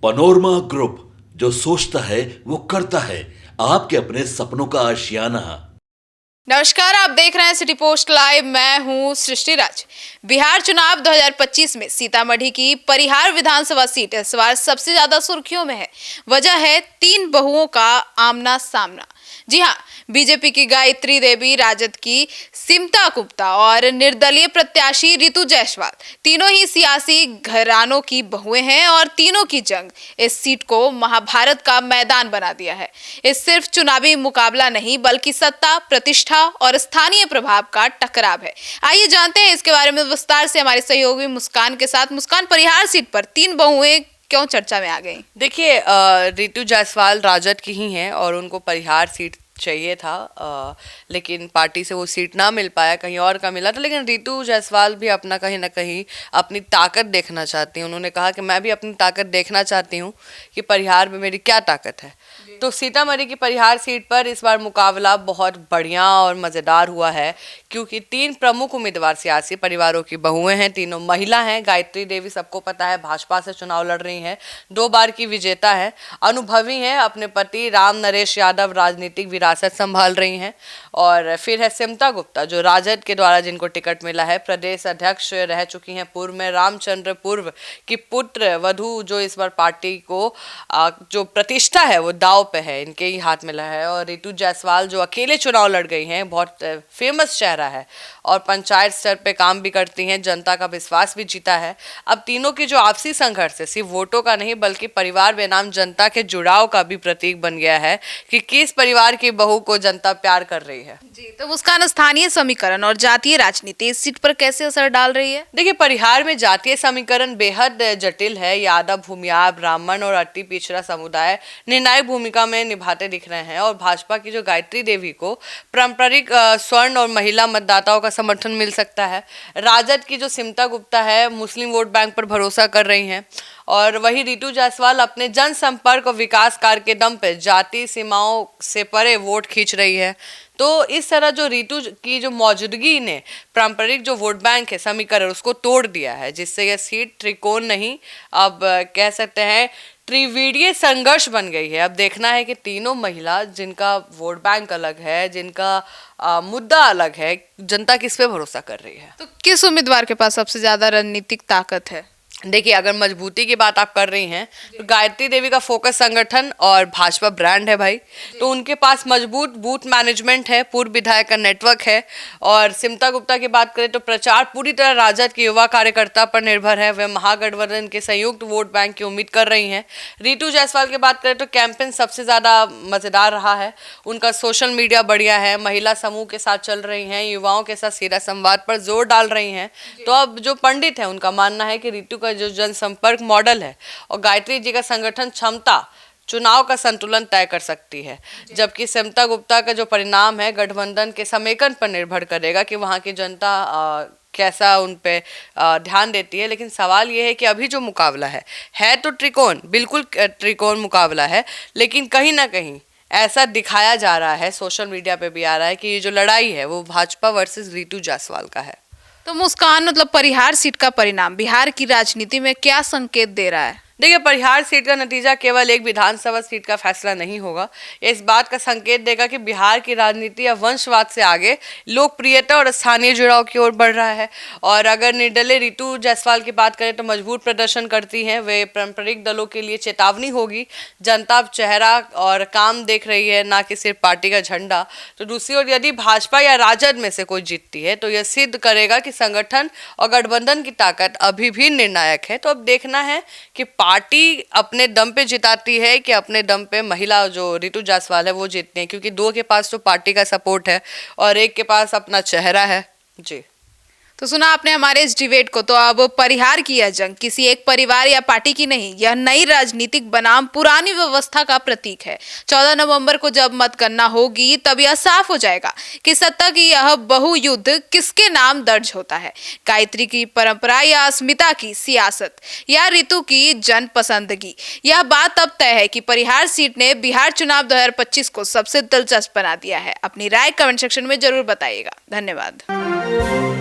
Panorama group, जो सोचता है वो करता है। आपके अपने सपनों का आशियाना। नमस्कार, आप देख रहे हैं सिटी पोस्ट लाइव। मैं हूं सृष्टि राज। बिहार चुनाव 2025 में सीतामढ़ी की परिहार विधानसभा सीट इस बार सबसे ज्यादा सुर्खियों में है। वजह है तीन बहुओं का आमना सामना। जी हां, बीजेपी की गायत्री देवी, राजद की सिमता गुप्ता और निर्दलीय प्रत्याशी रितु जायसवाल, तीनों ही सियासी घरानों की बहुएं हैं और तीनों की जंग इस सीट को महाभारत का मैदान बना दिया है। इस सिर्फ चुनावी मुकाबला नहीं, बल्कि सत्ता, प्रतिष्ठा और स्थानीय प्रभाव का टकराव है। आइए जानते हैं इसके बारे में विस्तार से हमारे सहयोगी मुस्कान के साथ। मुस्कान, परिहार सीट पर तीन बहुएं क्यों चर्चा में आ गई? देखिए, रितु जायसवाल राजद की ही हैं और उनको परिहार सीट चाहिए था, लेकिन पार्टी से वो सीट ना मिल पाया, कहीं और का मिला था। लेकिन रितु जायसवाल भी अपना कहीं ना कहीं अपनी ताकत देखना चाहती हैं। उन्होंने कहा कि मैं भी अपनी ताकत देखना चाहती हूँ कि परिहार में मेरी क्या ताकत है। तो सीतामढ़ी की परिहार सीट पर इस बार मुकाबला बहुत बढ़िया और मज़ेदार हुआ है, क्योंकि तीन प्रमुख उम्मीदवार सियासी परिवारों की बहुएं हैं, तीनों महिला हैं। गायत्री देवी, सबको पता है, भाजपा से चुनाव लड़ रही हैं, 2 बार की विजेता है, अनुभवी हैं। अपने पति राम नरेश यादव राजनीतिक विरासत संभाल रही हैं। और फिर है सिमता गुप्ता, जो राजद के द्वारा जिनको टिकट मिला है, प्रदेश अध्यक्ष रह चुकी हैं पूर्व में। रामचंद्र पूर्व की पुत्र वधु, जो इस बार पार्टी को जो प्रतिष्ठा है वो दाव पे है, इनके ही हाथ में है। और रितु जायसवाल, जो अकेले चुनाव लड़ गई हैं, बहुत फेमस चेहरा है और पंचायत स्तर पे काम भी करती हैं, जनता का विश्वास भी जीता है। अब तीनों की जो आपसी संघर्ष है, सिर्फ वोटों का नहीं बल्कि परिवार बनाम जनता के जुड़ाव का भी प्रतीक बन गया है कि किस परिवार की बहू को जनता प्यार कर रही है। जी, तो मुस्कान, स्थानीय समीकरण और जातीय राजनीति इस सीट पर कैसे असर डाल रही है? देखिए, परिहार में जातीय समीकरण बेहद जटिल है। यादव, भूमियार, ब्राह्मण और अति पिछड़ा समुदाय निर्णायक भूमिका में निभाते दिख रहे हैं। और भाजपा की जो गायत्री देवी को पारंपरिक स्वर्ण और महिला मतदाताओं का समर्थन मिल सकता है। राजद की जो सिमता गुप्ता है, मुस्लिम वोट बैंक पर भरोसा कर रही हैं। और वही रितु जायसवाल अपने जनसंपर्क और विकास कार्य के दम पे जाति सीमाओं से परे वोट खींच रही है। तो इस तरह जो रितु की जो मौजूदगी ने पारंपरिक जो वोट बैंक है समीकरण उसको तोड़ दिया है, जिससे यह सीट त्रिकोण नहीं, अब कह सकते हैं त्रिविधीय संघर्ष बन गई है। अब देखना है कि तीनों महिला, जिनका वोट बैंक अलग है, जिनका मुद्दा अलग है, जनता किस पे भरोसा कर रही है। तो किस उम्मीदवार के पास सबसे ज्यादा रणनीतिक ताकत है? देखिए, अगर मजबूती की बात आप कर रही हैं तो गायत्री देवी का फोकस संगठन और भाजपा ब्रांड है भाई, तो उनके पास मजबूत बूथ मैनेजमेंट है, पूर्व विधायक का नेटवर्क है। और सिमता गुप्ता की बात करें तो प्रचार पूरी तरह राजद के युवा कार्यकर्ता पर निर्भर है, वे महागठबंधन के संयुक्त वोट बैंक की उम्मीद कर रही हैं। रितु जायसवाल की बात करें तो कैंपेन सबसे ज़्यादा मज़ेदार रहा है, उनका सोशल मीडिया बढ़िया है, महिला समूह के साथ चल रही हैं, युवाओं के साथ सीधा संवाद पर जोर डाल रही हैं। तो अब जो पंडित है उनका मानना है कि रितु का जो जनसंपर्क मॉडल है और गायत्री जी का संगठन क्षमता चुनाव का संतुलन तय कर सकती है, जबकि सिमता गुप्ता का जो परिणाम है गठबंधन के समेकन पर निर्भर करेगा कि वहां की जनता कैसा उन पे ध्यान देती है। लेकिन सवाल ये है कि अभी जो मुकाबला है तो त्रिकोण, बिल्कुल त्रिकोण मुकाबला है, लेकिन कहीं ना कहीं ऐसा दिखाया जा रहा है, सोशल मीडिया पे भी आ रहा है कि ये जो लड़ाई है वो भाजपा वर्सेस रितु जायसवाल का है। तो मुस्कान, मतलब परिहार सीट का परिणाम बिहार की राजनीति में क्या संकेत दे रहा है? देखिए, परिहार सीट का नतीजा केवल एक विधानसभा सीट का फैसला नहीं होगा, ये इस बात का संकेत देगा कि बिहार की राजनीति अब वंशवाद से आगे लोकप्रियता और स्थानीय जुड़ाव की ओर बढ़ रहा है। और अगर निर्दलीय रितु जायसवाल की बात करें तो मजबूत प्रदर्शन करती हैं, वे पारंपरिक दलों के लिए चेतावनी होगी। जनता अब चेहरा और काम देख रही है, ना कि सिर्फ पार्टी का झंडा। तो दूसरी ओर यदि भाजपा या राजद में से कोई जीतती है तो यह सिद्ध करेगा कि संगठन और गठबंधन की ताकत अभी भी निर्णायक है। तो अब देखना है कि पार्टी अपने दम पे जिताती है कि अपने दम पे महिला जो रितु जायसवाल है वो जीतती है, क्योंकि 2 के पास तो पार्टी का सपोर्ट है और 1 के पास अपना चेहरा है। जी, तो सुना आपने हमारे इस डिबेट को। तो अब परिहार की यह जंग किसी एक परिवार या पार्टी की नहीं, यह नई राजनीतिक बनाम पुरानी व्यवस्था का प्रतीक है। 14 नवंबर को जब मतगणना होगी तब यह साफ हो जाएगा कि सत्ता की यह बहुयुद्ध किसके नाम दर्ज होता है। गायत्री की परंपरा या अस्मिता की सियासत या रितु की जनपसंदगी। यह बात अब तय है कि परिहार सीट ने बिहार चुनाव 2025 को सबसे दिलचस्प बना दिया है। अपनी राय कमेंट सेक्शन में जरूर बताइएगा। धन्यवाद।